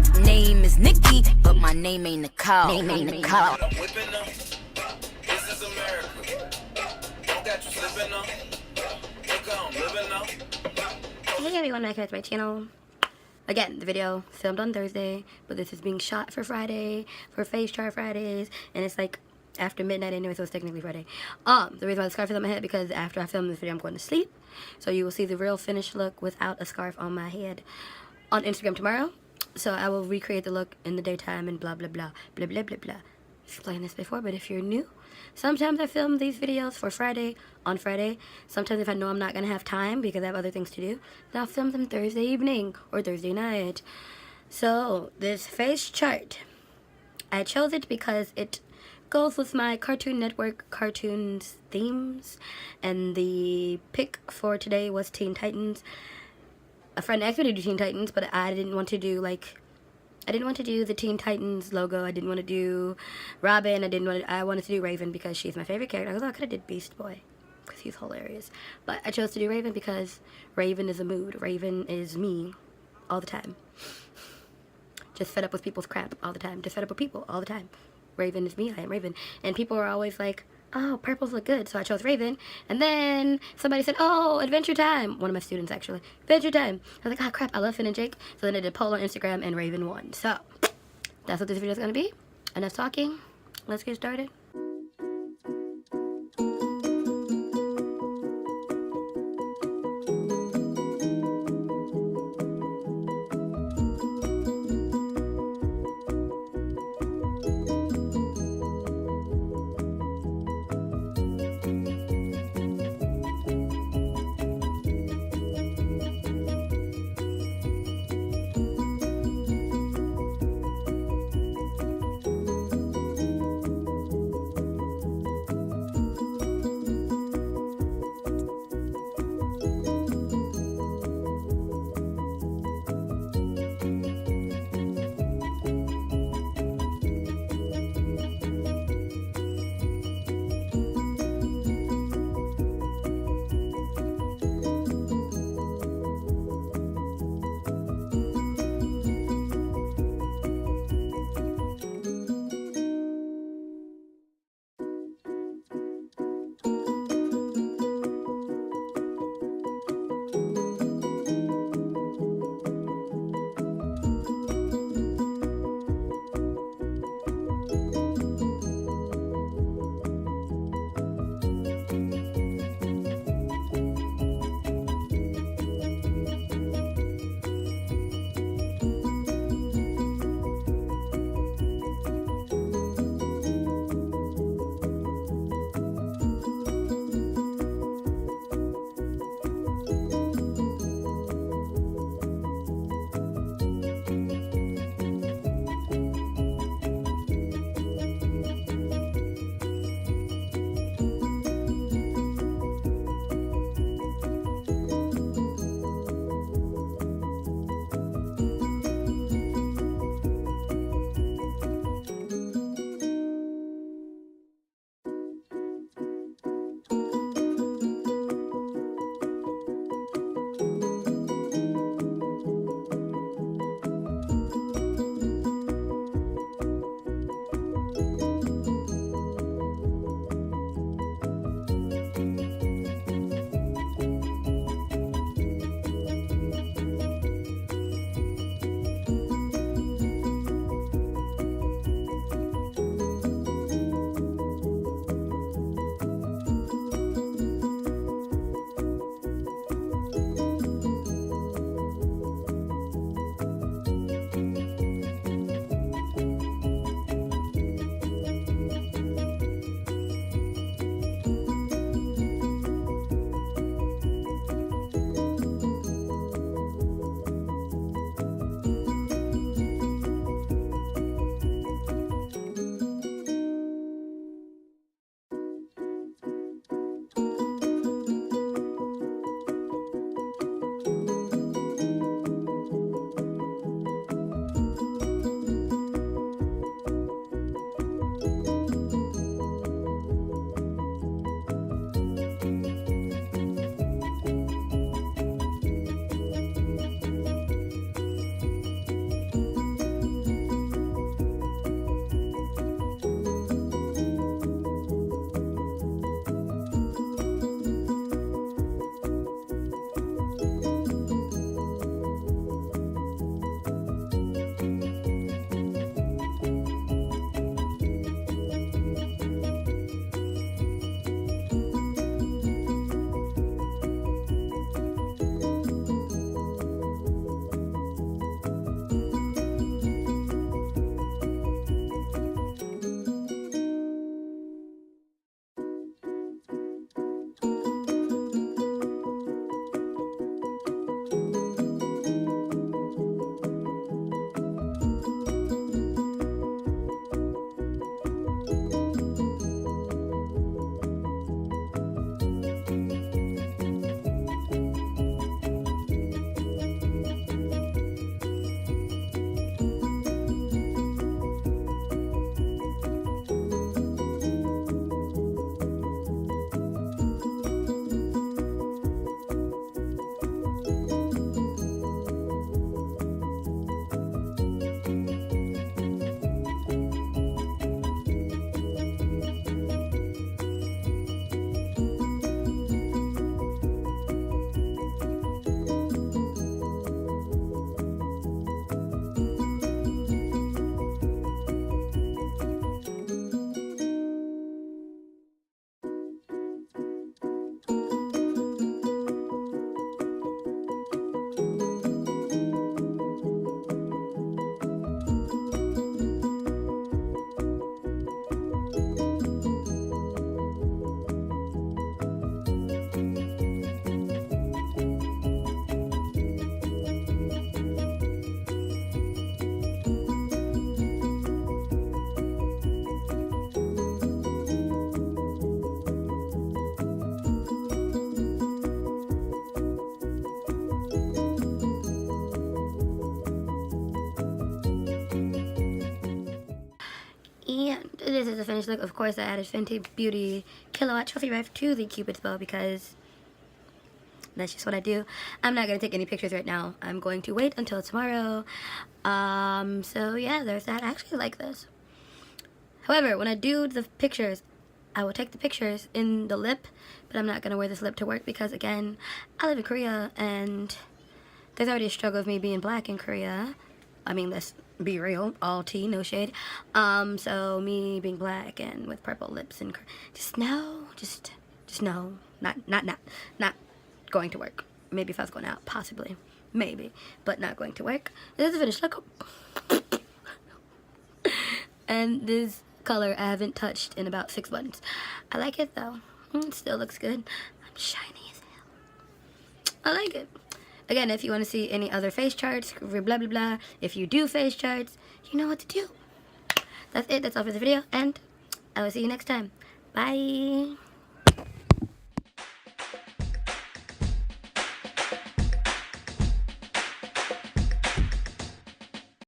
nickname is Nikki, but my name ain't Nicole. Name ain't Nicole. I'm whipping up. This is America. Don't got you slipping up. Look how I'm living up. Hey everyone, welcome back to my channel. Again, the video filmed on Thursday, but this is being shot for Friday, for Face Chart Fridays, and it's like after midnight anyway, so it's technically Friday. The reason why the scarf is on my head, because after I film this video, I'm going to sleep. So you will see the real finished look without a scarf on my head on Instagram tomorrow. So I will recreate the look in the daytime and blah, blah, blah, blah, blah, blah, blah. I've explained this before, but if you're new, sometimes I film these videos for Friday, on Friday. Sometimes if I know I'm not going to have time because I have other things to do, then I'll film them Thursday evening or Thursday night. So this face chart, I chose it because it goes with my Cartoon Network cartoons themes, and the pick for today was Teen Titans. A friend asked me to do Teen Titans, but I didn't want to do the Teen Titans logo. I didn't want to do Robin. I wanted to do Raven because she's my favorite character. I was like, I could have did Beast Boy because he's hilarious, but I chose to do Raven because Raven is a mood. Raven is me all the time. Just fed up with people's crap all the time. Just fed up with people all the time. Raven is me. I am Raven. And people are always like, oh, purples look good, so I chose Raven. And then somebody said, oh, Adventure Time. One of my students, actually. Adventure Time. I was like, oh, crap, I love Finn and Jake. So then I did a poll on Instagram, and Raven won. So that's what this video is going to be. Enough talking. Let's get started. the finished look. Of course, I added Fenty Beauty Kilowatt Trophy Wife to the Cupid's bow because that's just what I do. I'm not going to take any pictures right now. I'm going to wait until tomorrow. So yeah, there's that. I actually like this. However, when I do the pictures, I will take the pictures in the lip, but I'm not going to wear this lip to work because, again, I live in Korea, and there's already a struggle of me being black in Korea. I mean, let's be real, all tea, no shade. So me being black and with purple lips and just no, not going to work. Maybe if I was going out, possibly, maybe, but not going to work. This is the finished look. And this color I haven't touched in about 6 months. I like it though. It still looks good. I'm shiny as hell. I like it. Again, if you want to see any other face charts, blah blah blah, if you do face charts, you know what to do. That's it. That's all for the video, and I will see you next time. Bye.